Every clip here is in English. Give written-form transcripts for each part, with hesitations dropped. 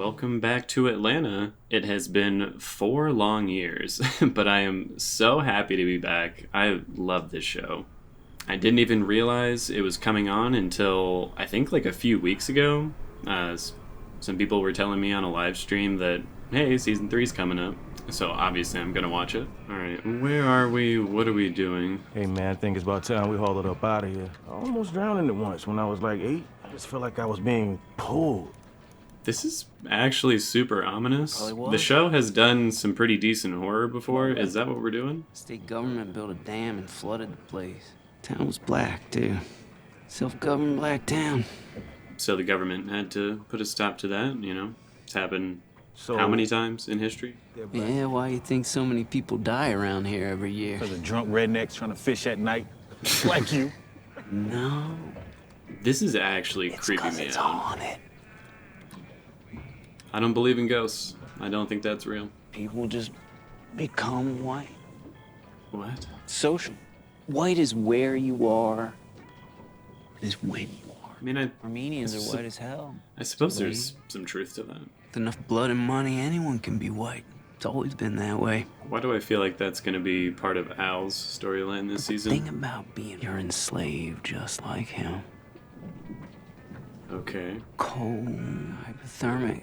Welcome back to Atlanta. It has been 4 long years, but I am so happy to be back. I love this show. I didn't even realize it was coming on until I think like a few weeks ago. Some people were telling me on a live stream that, hey, season 3's coming up. So obviously I'm gonna watch it. Alright, where are we? What are we doing? Hey man, I think it's about time we hauled it up out of here. I almost drowned in it once when I was like 8. I just felt like I was being pulled. This is actually super ominous. The show has done some pretty decent horror before. Is that what we're doing? State government built a dam and flooded the place. Town was black, too. Self-governed black town. So the government had to put a stop to that, you know? It's happened how many times in history? Yeah, why you think so many people die around here every year? Because of drunk rednecks trying to fish at night, like you. No. This is actually creeping me It's out. haunted. I don't believe in ghosts. I don't think that's real. People just become white. What? Social. White is where you are, is when you are. I mean, Armenians are white as hell. I suppose there's some truth to that. With enough blood and money, anyone can be white. It's always been that way. Why do I feel like that's going to be part of Al's storyline this season? Think about being you're enslaved just like him. Okay. Cold, hypothermic.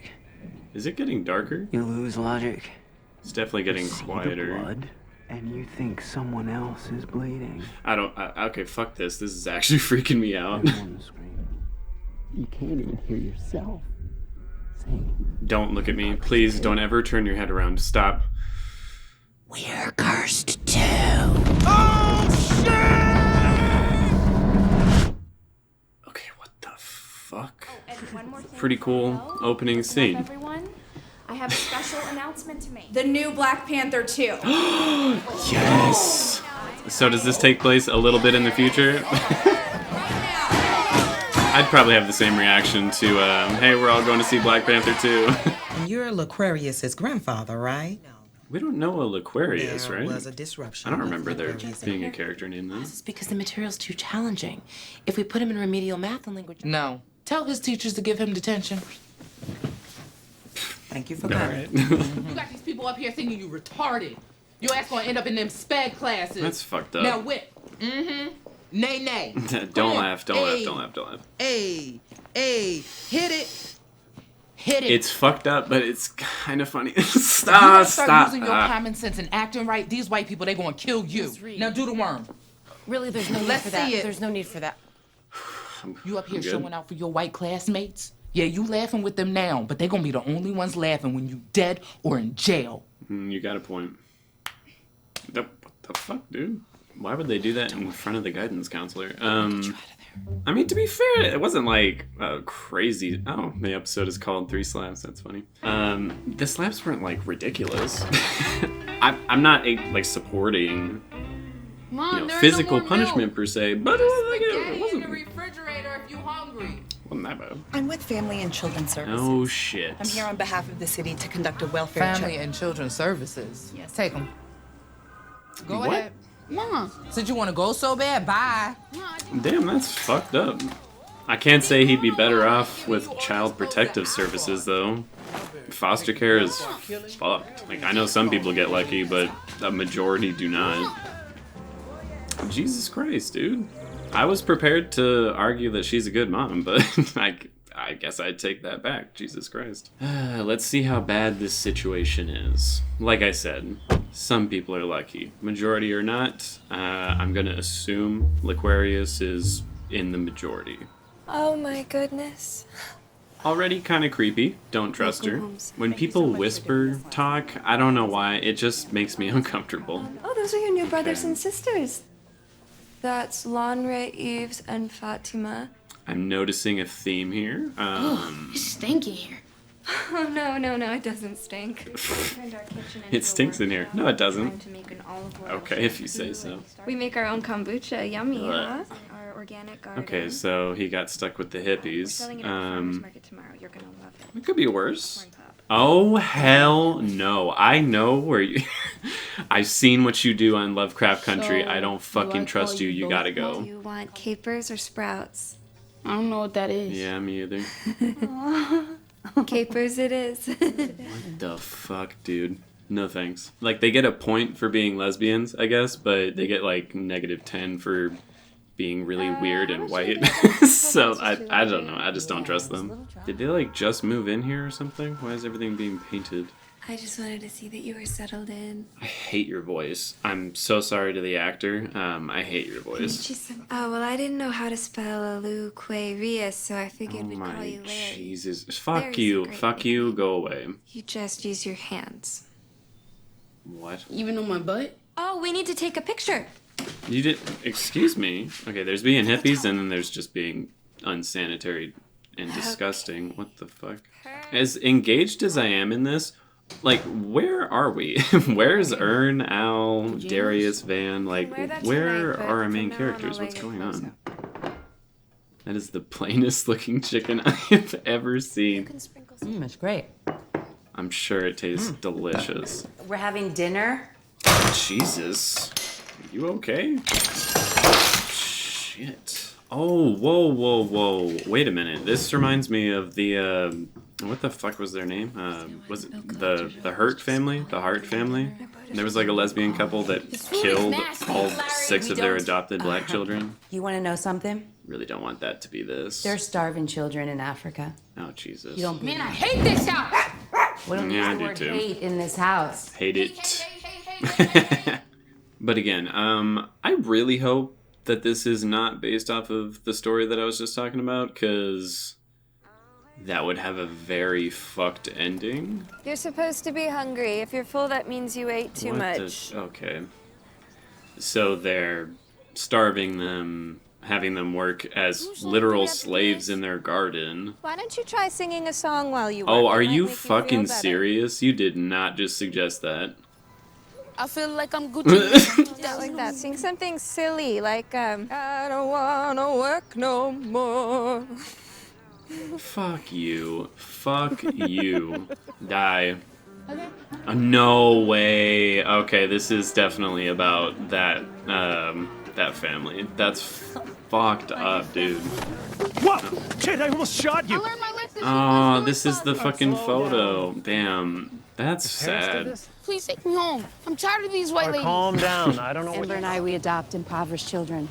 Is it getting darker? You lose logic. It's definitely getting See the quieter. blood, and you think someone else is bleeding. Okay, fuck this. This is actually freaking me out. Everyone's screaming. You can't even hear yourself saying, Don't look at me. Please don't ever turn your head around. Stop. "We're cursed too." Okay, what the fuck? And one more thing Pretty before we cool go. opening Listen scene. up, everyone. I have a special announcement to make. The new Black Panther 2. Yes! So does this take place a little bit in the future? I'd probably have the same reaction to, hey, we're all going to see Black Panther 2. You're Laquarius's grandfather, right? We don't know a Laquarius, There right? was a disruption. I don't with remember there Laquarius. being a character named that. It's because the material's too challenging. If we put him in remedial math and language... No. Tell his teachers to give him detention. Thank you for All coming. right. You got these people up here thinking you retarded. Your ass gonna end up in them sped classes. That's fucked up. Now whip. Mm-hmm. Nay, nay. Don't laugh, don't laugh. Hey, hit it. Hit it. It's fucked up, but it's kind of funny. You Stop, don't start stop. using your common sense and acting right. These white people, they gonna kill you. Miss Reed. Now do the worm. Really, there's no need Let's for that. see it. There's no need for that. You up here I'm good. showing out for your white classmates? Yeah, you laughing with them now, but they gonna be the only ones laughing when you dead or in jail. You got a point. What the fuck, dude? Why would they do that in front of the guidance counselor? I mean, to be fair, it wasn't like crazy. Oh, the episode is called 3 Slaps. That's funny. The slaps weren't like ridiculous. I'm not like supporting physical punishment per se, but it wasn't. Refrigerator if you hungry. Wasn't that bad. I'm with Family and Children's Services. Oh shit. I'm here on behalf of the city to conduct a welfare Family check. and Children's Services. Yes. Take them. Go What? ahead. Mom. Since you want to go so bad, bye. Damn, that's fucked up. I can't say he'd be better off with Child Protective Services, though. Foster care is fucked. Like, I know some people get lucky, but a majority do not. Jesus Christ, dude. I was prepared to argue that she's a good mom, but I guess I'd take that back. Jesus Christ. Let's see how bad this situation is. Like I said, some people are lucky. Majority are not. I'm gonna assume Laquarius is in the majority. Oh my goodness. Already kind of creepy. Don't trust her. When people whisper talk, I don't know why. It just makes me uncomfortable. Oh, those are your new brothers and sisters. That's Lanre, Eves, and Fatima. I'm noticing a theme here. It's stinky here. Oh, no, it doesn't stink. It stinks in here. No, it doesn't. Okay, if you say so. We make our own kombucha. Yummy, Right. huh? Our organic garden. Okay, so he got stuck with the We're hippies. selling it at the farmer's market tomorrow. You're gonna love it. It could be worse. Corn pop. Oh, hell no. I know where you... I've seen what you do on Lovecraft Country. So, I don't fucking do I trust call you. you You both gotta Do go. you want capers or sprouts? I don't know what that is. Yeah, me either. Capers it is. What the fuck, dude? No thanks. Like, they get a point for being lesbians, I guess, but they get, like, -10 for being really weird and white. So, I don't know. I just don't trust them. Did they, like, just move in here or something? Why is everything being painted? I just wanted to see that you were settled in. I hate your voice. I'm so sorry to the actor. I hate your voice. Oh, well, I didn't know how to spell Aluquarius, so I figured we'd call you Larry. Jesus. Fuck Larry's you. a great Fuck you. Go away. You just use your hands. What? Even on my butt? Oh, we need to take a picture. You did. Excuse me. Okay, there's being hippies and then there's just being unsanitary and disgusting. What the fuck? As engaged as I am in this, like, where are we? Where's Ern, Al, Darius, Van? Like, where are our main characters? What's going on? That is the plainest looking chicken I have ever seen. It's great. I'm sure it tastes delicious. We're having dinner. Jesus. Are you okay? Shit. Oh, whoa. Wait a minute. This reminds me of the, what the fuck was their name? Was it the Hurt family? The Hart family? There was like a lesbian couple that killed all 6 of their adopted black children. You want to know something? Really don't want that to be this. There's starving children in Africa. Oh, Jesus. You don't. Man, I hate this house. We don't Yeah, I use the do word too. hate in this house. Hate it. But again, I really hope that this is not based off of the story that I was just talking about, because that would have a very fucked ending. You're supposed to be hungry. If you're full, that means you ate too much. Okay. So they're starving them, having them work as literal slaves in their garden. Why don't you try singing a song while you work? Oh, It are might you make fucking feel better. serious? You did not just suggest that. I feel like I'm Gucci. Not like that. Sing something silly, like, I don't wanna work no more. Fuck you. Fuck you. Die. No way. Okay, this is definitely about that, that family. That's fucked up, dude. Whoa! Shit, I almost shot you! Oh, this is the fucking photo. Damn. That's sad. Please take me home. I'm tired of these white ladies. Calm down. I don't know what Amber and I, we adopt impoverished children.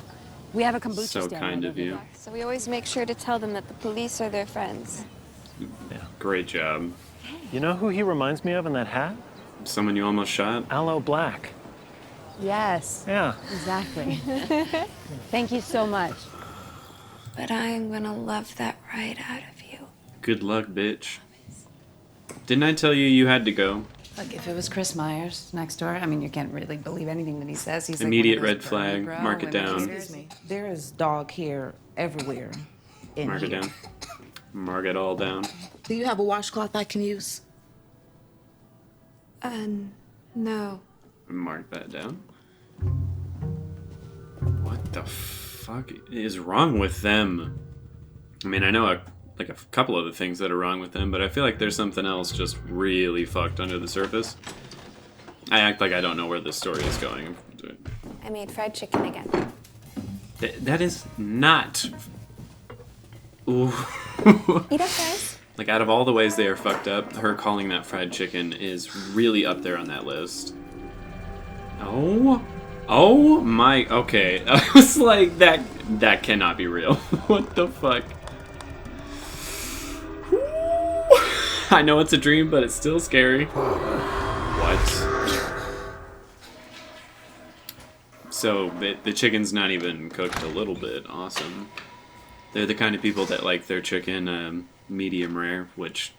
We have a kombucha So stand kind right of over you. there. So we always make sure to tell them that the police are their friends. Great job. You know who he reminds me of in that hat? Someone you almost shot? Aloe Black. Yes, Yeah. exactly. Thank you so much. But I'm gonna love that right out of you. Good luck, bitch. Didn't I tell you you had to go? Look, if it was Chris Myers next door, I mean, you can't really believe anything that he says. He's Immediate like one red of those flag. Bernie bro Mark it women. down. Excuse me. There is dog hair everywhere in Mark it here. down. Mark it all down. Do you have a washcloth I can use? No. Mark that down. What the fuck is wrong with them? I mean, I know a couple of the things that are wrong with them, but I feel like there's something else just really fucked under the surface. I act like I don't know where this story is going. I made fried chicken again. That is not. Ooh. Eat up, guys. Like, out of all the ways they are fucked up, her calling that fried chicken is really up there on that list. Oh my, okay. I was like, that cannot be real. What the fuck? I know it's a dream, but it's still scary. What? So, the chicken's not even cooked a little bit. Awesome. They're the kind of people that like their chicken medium rare, which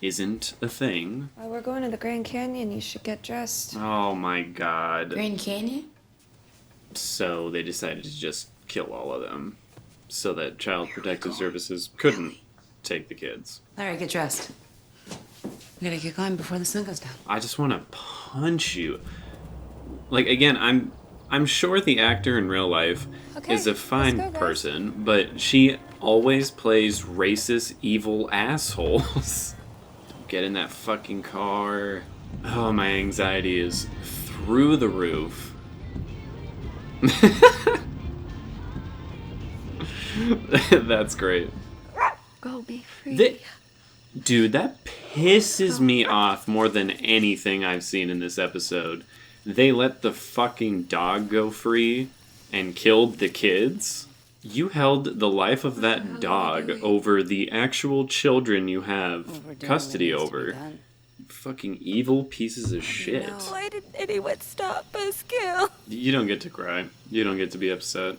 isn't a thing. Well, we're going to the Grand Canyon. You should get dressed. Oh my god. Grand Canyon? So they decided to just kill all of them so that Child Protective Services couldn't take the kids. Larry, get dressed. We gotta get going before the sun goes down. I just want to punch you. Like, again, I'm sure the actor in real life is a fine go, guys. person, but she always plays racist, evil assholes. Get in that fucking car. Oh, my anxiety is through the roof. That's great. Go be free. Dude, that pisses me off more than anything I've seen in this episode. They let the fucking dog go free and killed the kids. You held the life of that dog over the actual children you have custody over. Fucking evil pieces of shit. Why did anyone stop us, Gil? You don't get to cry. You don't get to be upset.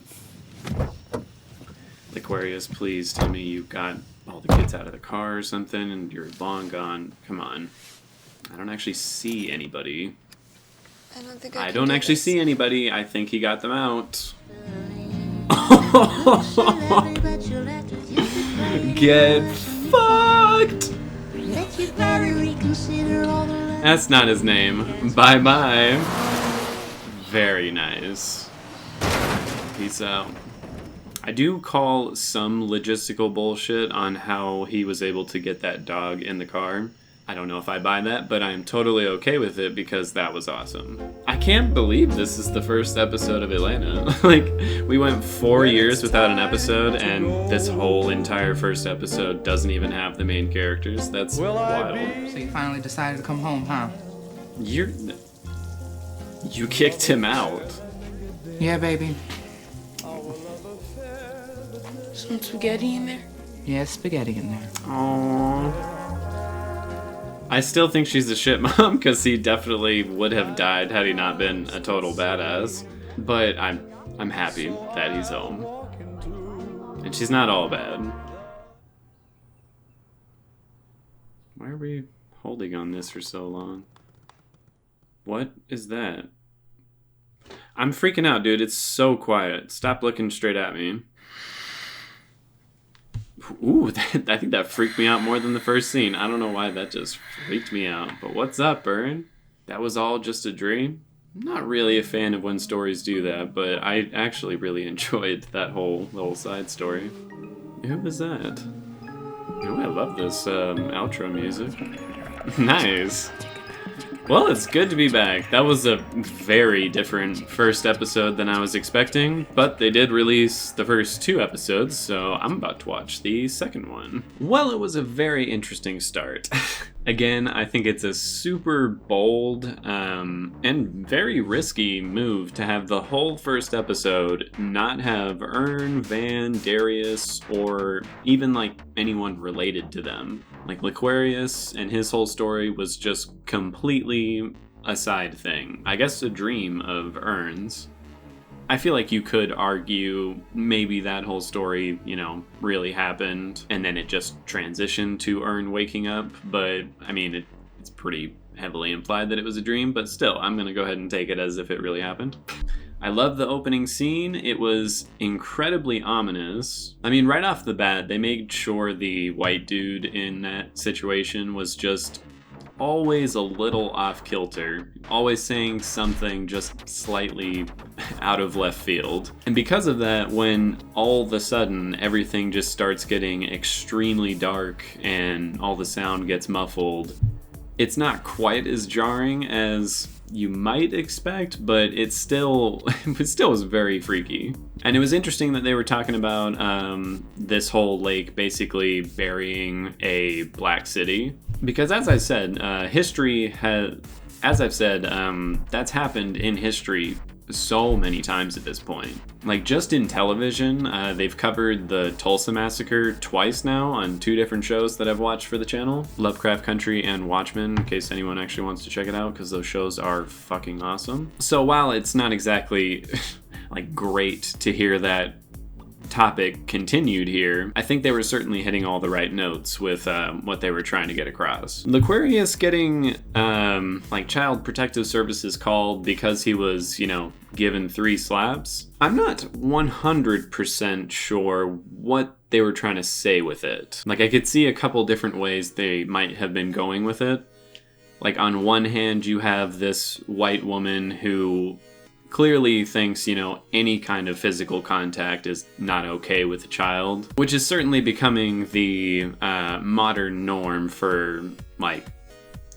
Aquarius, please tell me you got all the kids out of the car or something and you're long gone. Come on. I don't actually see anybody. I don't think I don't actually see anybody. I think he got them out. Get fucked! That's not his name. Bye-bye. Very nice. Peace out. I do call some logistical bullshit on how he was able to get that dog in the car. I don't know if I buy that, but I'm totally okay with it because that was awesome. I can't believe this is the first episode of Atlanta. Like, we went 4 years without an episode, and this whole entire first episode doesn't even have the main characters. That's wild. So you finally decided to come home, huh? You kicked him out. Yeah, baby. Some spaghetti in there? Yeah, spaghetti in there. Aww. I still think she's a shit mom because he definitely would have died had he not been a total badass. But I'm happy that he's home. And she's not all bad. Why are we holding on this for so long? What is that? I'm freaking out, dude. It's so quiet. Stop looking straight at me. Ooh, I think that freaked me out more than the first scene. I don't know why that just freaked me out. But what's up, Ern? That was all just a dream? I'm not really a fan of when stories do that, but I actually really enjoyed that whole little side story. Who was that? Ooh, I love this outro music. Nice. Well, it's good to be back. That was a very different first episode than I was expecting, but they did release the first 2 episodes, so I'm about to watch the second one. Well, it was a very interesting start. Again, I think it's a super bold and very risky move to have the whole first episode not have Ern, Van, Darius, or even like anyone related to them. Like Laquarius and his whole story was just completely a side thing. I guess a dream of Ern's. I feel like you could argue maybe that whole story, you know, really happened and then it just transitioned to Ern waking up, but I mean, it's pretty heavily implied that it was a dream, but still, I'm gonna go ahead and take it as if it really happened. I love the opening scene. It was incredibly ominous. I mean, right off the bat, they made sure the white dude in that situation was just always a little off kilter, always saying something just slightly out of left field. And because of that, when all of a sudden everything just starts getting extremely dark and all the sound gets muffled, it's not quite as jarring as you might expect, but it still was very freaky. And it was interesting that they were talking about this whole lake basically burying a black city. Because as I said, that's happened in history so many times at this point. Like, just in television, they've covered the Tulsa Massacre twice now on 2 different shows that I've watched for the channel. Lovecraft Country and Watchmen, in case anyone actually wants to check it out, because those shows are fucking awesome. So while it's not exactly like great to hear that topic continued here, I think they were certainly hitting all the right notes with what they were trying to get across. Laquarius getting like Child Protective Services called because he was, you know, given 3 slaps. I'm not 100% sure what they were trying to say with it. Like, I could see a couple different ways they might have been going with it. Like, on one hand, you have this white woman who clearly thinks, you know, any kind of physical contact is not okay with a child, which is certainly becoming the modern norm for, like,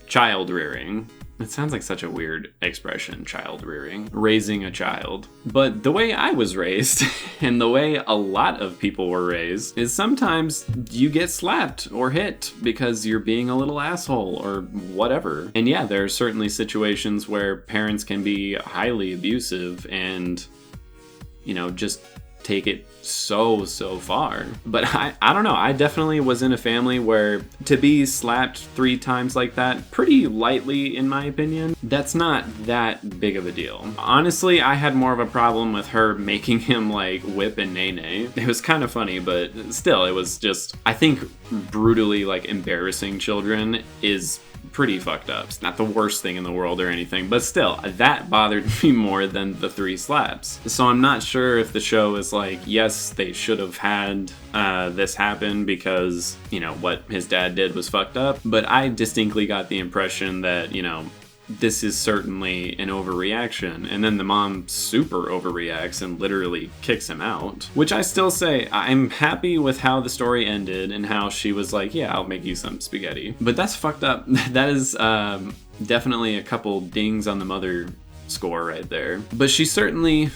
child rearing. It sounds like such a weird expression, child rearing, raising a child. But the way I was raised, and the way a lot of people were raised, is sometimes you get slapped or hit because you're being a little asshole or whatever. And yeah, there are certainly situations where parents can be highly abusive and, you know, just take it so far. But I don't know, I definitely was in a family where to be slapped 3 times like that, pretty lightly in my opinion, that's not that big of a deal. Honestly, I had more of a problem with her making him like whip and nay. It was kind of funny, but still, it was just, I think brutally like embarrassing children is pretty fucked up. It's not the worst thing in the world or anything, but still, that bothered me more than the 3 slaps. So I'm not sure if the show is like, yes, they should have had this happen because, you know, what his dad did was fucked up, but I distinctly got the impression that, you know, this is certainly an overreaction. And then the mom super overreacts and literally kicks him out. Which I still say, I'm happy with how the story ended and how she was like, yeah, I'll make you some spaghetti. But that's fucked up. That is definitely a couple dings on the mother score right there. But she certainly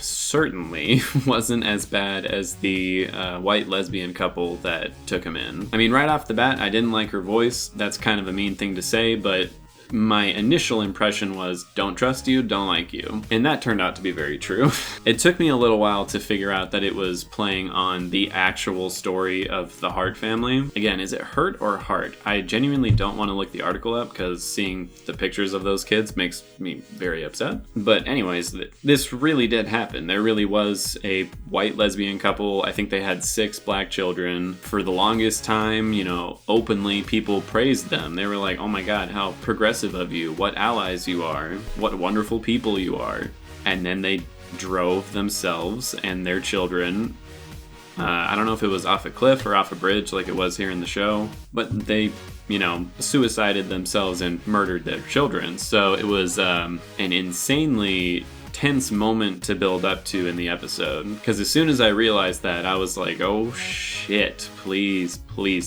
wasn't as bad as the white lesbian couple that took him in. I mean, right off the bat, I didn't like her voice. That's kind of a mean thing to say, but my initial impression was, don't trust you, don't like you. And that turned out to be very true. It took me a little while to figure out that it was playing on the actual story of the Hart family. Again, is it Hurt or Hart? I genuinely don't want to look the article up because seeing the pictures of those kids makes me very upset. But anyways, this really did happen. There really was a white lesbian couple. I think they had 6 black children. For the longest time, you know, openly people praised them. They were like, oh my God, how progressive of you, what allies you are, what wonderful people you are. And then they drove themselves and their children, I don't know if it was off a cliff or off a bridge like it was here in the show, but they, you know, suicided themselves and murdered their children. So it was an insanely tense moment to build up to in the episode, because as soon as I realized that, I was like, oh shit, please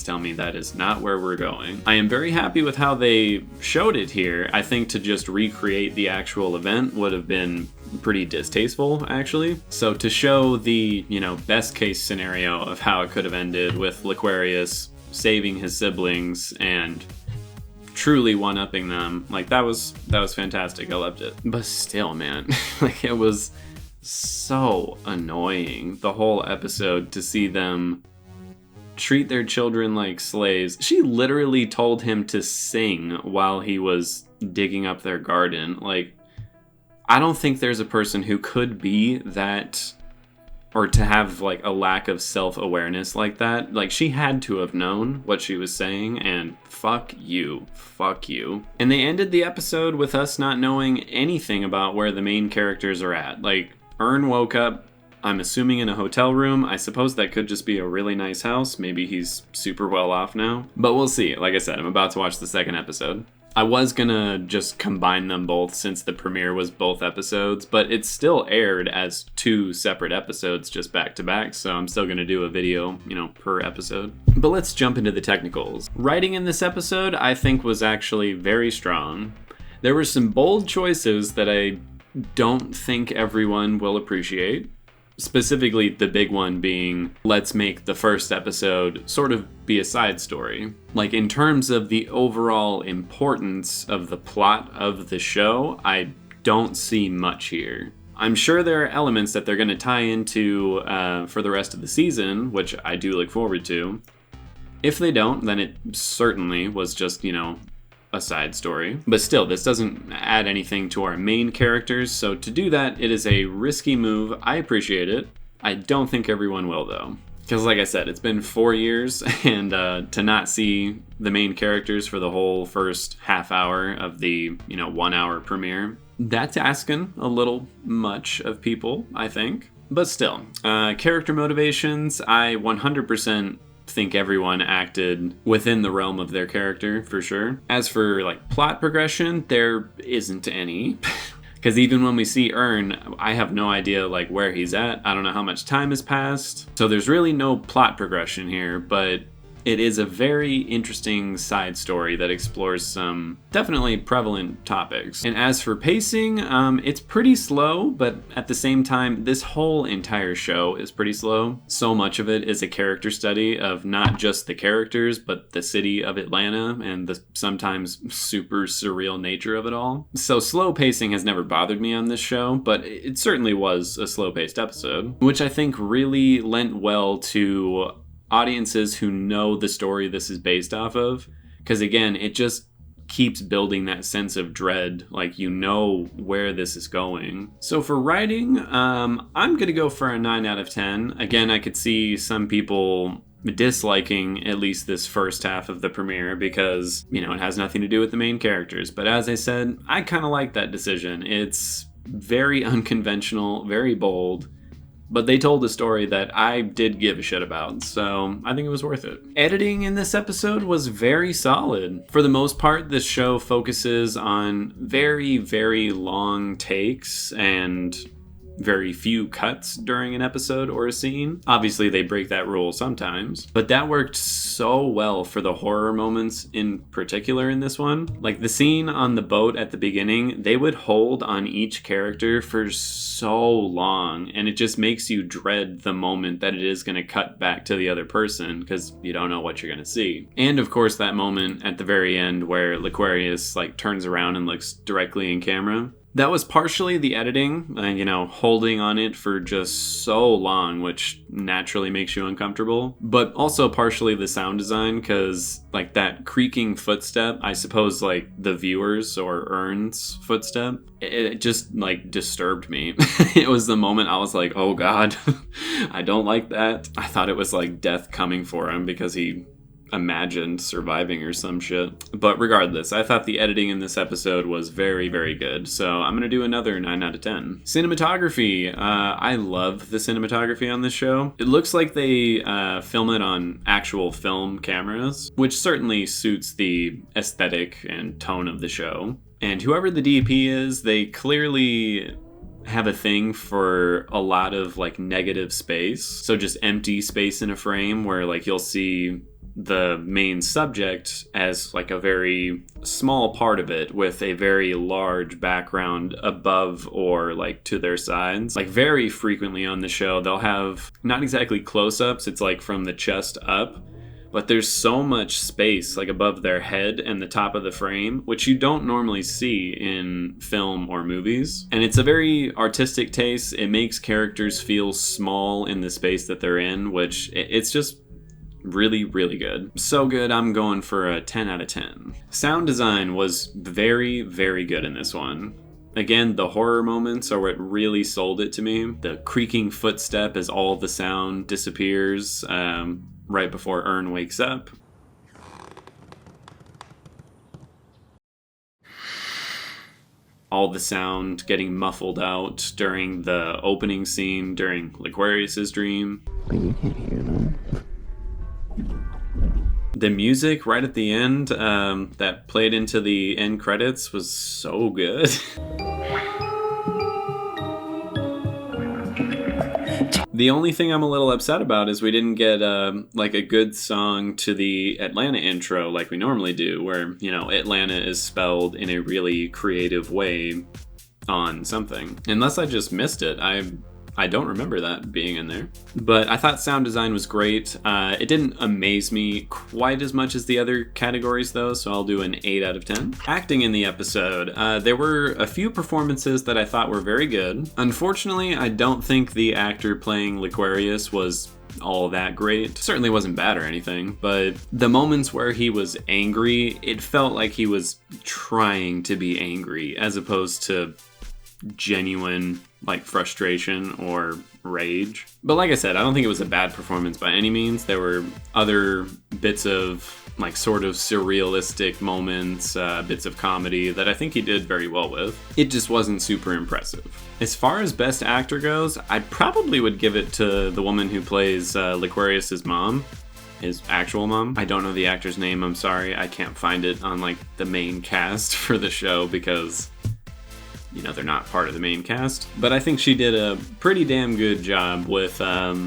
tell me that is not where we're going. I am very happy with how they showed it here. I think to just recreate the actual event would have been pretty distasteful, actually. So to show the, you know, best case scenario of how it could have ended with L'Aquarius saving his siblings and truly one-upping them, like that was fantastic. I loved it. But still, man, like it was so annoying the whole episode to see them treat their children like slaves. She literally told him to sing while he was digging up their garden. Like, I don't think there's a person who could be that, or to have like a lack of self-awareness like that. Like, she had to have known what she was saying, and fuck you. And they ended the episode with us not knowing anything about where the main characters are at. Like, Ern woke up, I'm assuming in a hotel room. I suppose that could just be a really nice house. Maybe he's super well off now. But we'll see. Like I said, I'm about to watch the second episode. I was gonna just combine them both since the premiere was both episodes, but it still aired as 2 separate episodes just back to back, so I'm still gonna do a video, you know, per episode. But let's jump into the technicals. Writing in this episode, I think, was actually very strong. There were some bold choices that I don't think everyone will appreciate. Specifically, the big one being, let's make the first episode sort of be a side story. Like, in terms of the overall importance of the plot of the show, I don't see much here. I'm sure there are elements that they're going to tie into for the rest of the season, which I do look forward to. If they don't, then it certainly was just, you know, a side story. But still, this doesn't add anything to our main characters, so to do that, it is a risky move. I appreciate it. I don't think everyone will, though. Because like I said, it's been 4 years, and to not see the main characters for the whole first half hour of the, you know, 1 hour premiere, that's asking a little much of people, I think. But still, character motivations, I 100% think everyone acted within the realm of their character, for sure. As for like plot progression, there isn't any. Because even when we see Ern, I have no idea like where he's at. I don't know how much time has passed. So there's really no plot progression here, but It is a very interesting side story that explores some definitely prevalent topics. And as for pacing, it's pretty slow, but at the same time, this whole entire show is pretty slow. So much of it is a character study of not just the characters, but the city of Atlanta and the sometimes super surreal nature of it all. So slow pacing has never bothered me on this show, but it certainly was a slow-paced episode, which I think really lent well to audiences who know the story this is based off of, because again, it just keeps building that sense of dread, like you know where this is going. So for writing, I'm gonna go for a 9 out of 10. Again, I could see some people disliking at least this first half of the premiere because, you know, it has nothing to do with the main characters, but as I said, I kind of like that decision. It's very unconventional, very bold, but they told a story that I did give a shit about, so I think it was worth it. Editing in this episode was very solid. For the most part, this show focuses on very, very long takes and very few cuts during an episode or a scene. Obviously, they break that rule sometimes, but that worked so well for the horror moments in particular in this one. Like the scene on the boat at the beginning, they would hold on each character for so long, and it just makes you dread the moment that it is going to cut back to the other person because you don't know what you're going to see. And of course, that moment at the very end where Laquarius like turns around and looks directly in camera. That was partially the editing, you know, holding on it for just so long, which naturally makes you uncomfortable, but also partially the sound design, because like that creaking footstep, I suppose like the viewers or Ern's footstep, it just like disturbed me. It was the moment I was like, oh God, I don't like that. I thought it was like death coming for him because he imagined surviving or some shit. But regardless, I thought the editing in this episode was very, very good. So I'm gonna do another 9 out of 10. Cinematography. I love the cinematography on this show. It looks like they film it on actual film cameras, which certainly suits the aesthetic and tone of the show. And whoever the DP is, they clearly have a thing for a lot of like negative space. So just empty space in a frame where like you'll see the main subject as like a very small part of it with a very large background above or like to their sides. Like very frequently on the show, they'll have not exactly close-ups, it's like from the chest up, but there's so much space like above their head and the top of the frame, which you don't normally see in film or movies. And it's a very artistic taste. It makes characters feel small in the space that they're in, which it's just really, really good. So good, I'm going for a 10 out of 10. Sound design was very, very good in this one. Again, the horror moments are what really sold it to me. The creaking footstep as all the sound disappears right before Ern wakes up. All the sound getting muffled out during the opening scene during Laquarius's dream. But you can't hear them. The music right at the end that played into the end credits was so good. The only thing I'm a little upset about is we didn't get like a good song to the Atlanta intro like we normally do, where, you know, Atlanta is spelled in a really creative way on something. Unless I just missed it. I don't remember that being in there. But I thought sound design was great. It didn't amaze me quite as much as the other categories though, so I'll do an 8 out of 10. Acting in the episode. There were a few performances that I thought were very good. Unfortunately, I don't think the actor playing Laquarius was all that great. Certainly wasn't bad or anything, but the moments where he was angry, it felt like he was trying to be angry as opposed to genuine like frustration or rage. But like I said, I don't think it was a bad performance by any means. There were other bits of like sort of surrealistic moments, bits of comedy that I think he did very well with. It just wasn't super impressive. As far as best actor goes, I probably would give it to the woman who plays Laquarius's mom. His actual mom. I don't know the actor's name, I'm sorry. I can't find it on like the main cast for the show because they're not part of the main cast. But I think she did a pretty damn good job with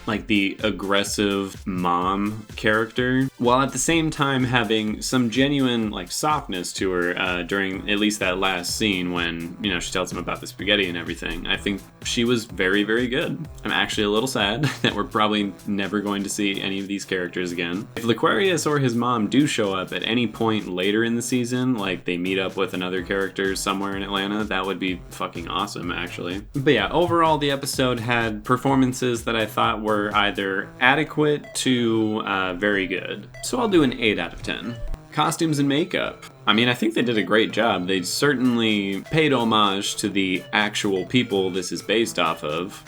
like the aggressive mom character, while at the same time having some genuine like softness to her during at least that last scene when, she tells him about the spaghetti and everything. I think she was very, very good. I'm actually a little sad that we're probably never going to see any of these characters again. If Laquarius or his mom do show up at any point later in the season, like they meet up with another character somewhere in Atlanta, that would be fucking awesome, actually. But yeah, overall the episode had performances that I thought were either adequate to very good. So I'll do an 8 out of 10. Costumes and makeup. I mean, I think they did a great job. They certainly paid homage to the actual people this is based off of.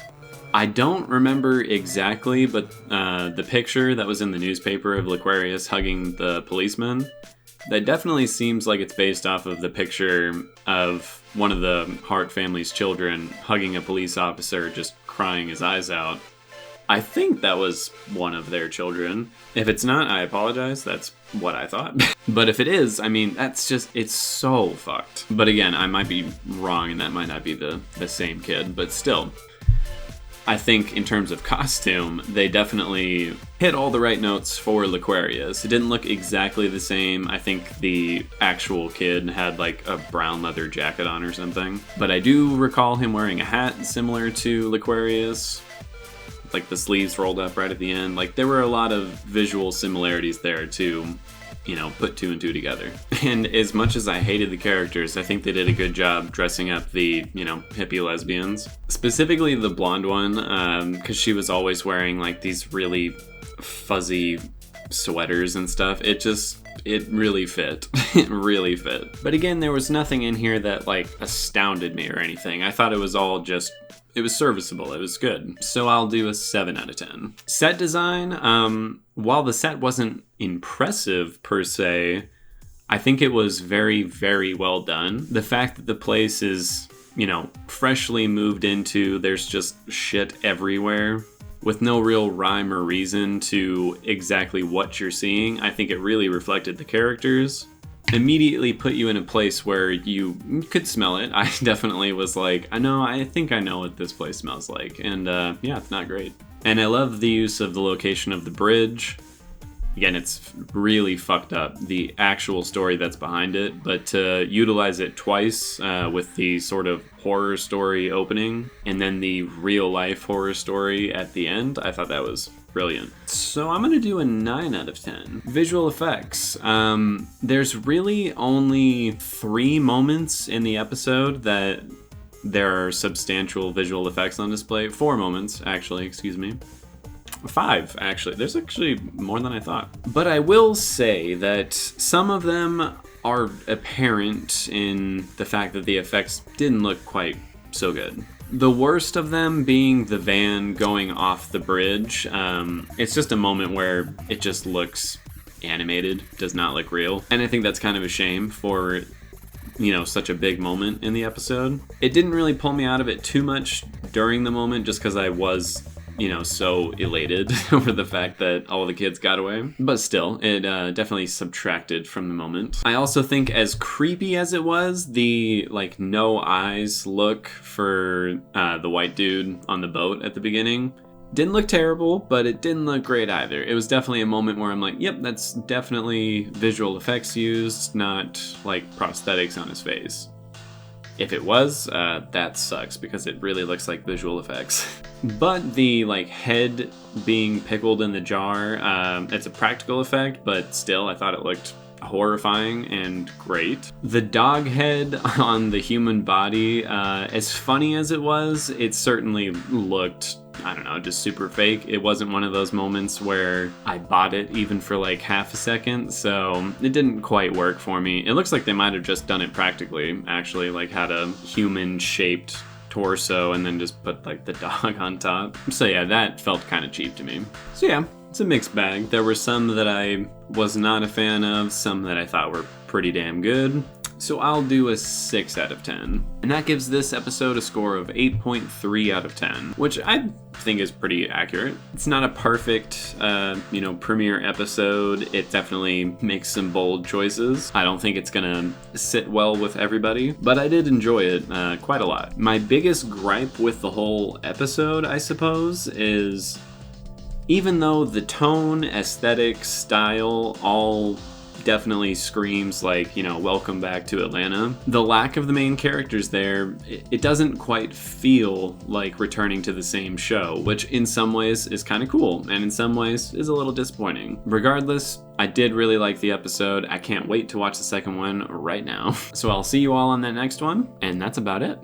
I don't remember exactly, but the picture that was in the newspaper of Laquarius hugging the policeman, that definitely seems like it's based off of the picture of one of the Hart family's children hugging a police officer, just crying his eyes out. I think that was one of their children. If it's not, I apologize. That's what I thought. But if it is, I mean, it's so fucked. But again, I might be wrong and that might not be the same kid, but still. I think in terms of costume, they definitely hit all the right notes for Laquarius. It didn't look exactly the same. I think the actual kid had like a brown leather jacket on or something. But I do recall him wearing a hat similar to Laquarius, like the sleeves rolled up right at the end. Like there were a lot of visual similarities there to, put 2 and 2 together. And as much as I hated the characters, I think they did a good job dressing up the, hippie lesbians. Specifically the blonde one, because she was always wearing like these really fuzzy sweaters and stuff. It really fit. It really fit. But again, there was nothing in here that like astounded me or anything. I thought it was all just, it was serviceable. It was good. So I'll do a 7 out of 10. Set design, while the set wasn't impressive per se, I think it was very, very well done. The fact that the place is, freshly moved into, there's just shit everywhere with no real rhyme or reason to exactly what you're seeing, I think it really reflected the characters. Immediately put you in a place where you could smell it. I definitely was like, I think I know what this place smells like. And yeah, it's not great. And I love the use of the location of the bridge. Again, it's really fucked up, the actual story that's behind it, but to utilize it twice with the sort of horror story opening and then the real life horror story at the end, I thought that was brilliant. So I'm gonna do a 9 out of 10. Visual effects. There's really only 3 moments in the episode that there are substantial visual effects on display. 4 moments, actually, excuse me. 5, actually. There's actually more than I thought. But I will say that some of them are apparent in the fact that the effects didn't look quite so good. The worst of them being the van going off the bridge. It's just a moment where it just looks animated, does not look real. And I think that's kind of a shame for, such a big moment in the episode. It didn't really pull me out of it too much during the moment just because I was so elated over the fact that all the kids got away. But still, it definitely subtracted from the moment. I also think as creepy as it was, the no eyes look for the white dude on the boat at the beginning didn't look terrible, but it didn't look great either. It was definitely a moment where I'm like, yep, that's definitely visual effects used, not prosthetics on his face. If it was, that sucks because it really looks like visual effects. But the head being pickled in the jar, it's a practical effect, but still I thought it looked horrifying and great. The dog head on the human body, as funny as it was, it certainly looked, just super fake. It wasn't one of those moments where I bought it even for half a second, so it didn't quite work for me. It looks like they might have just done it practically, actually, had a human-shaped torso and then just put the dog on top. So yeah, that felt kind of cheap to me. So yeah, it's a mixed bag. There were some that I was not a fan of, some that I thought were pretty damn good. So I'll do a 6 out of 10. And that gives this episode a score of 8.3 out of 10, which I think is pretty accurate. It's not a perfect, premiere episode. It definitely makes some bold choices. I don't think it's gonna sit well with everybody, but I did enjoy it quite a lot. My biggest gripe with the whole episode, I suppose, is even though the tone, aesthetic, style all definitely screams like, welcome back to Atlanta, the lack of the main characters there, it doesn't quite feel like returning to the same show, which in some ways is kind of cool, and in some ways is a little disappointing. Regardless, I did really like the episode. I can't wait to watch the second one right now. So I'll see you all on that next one, and that's about it.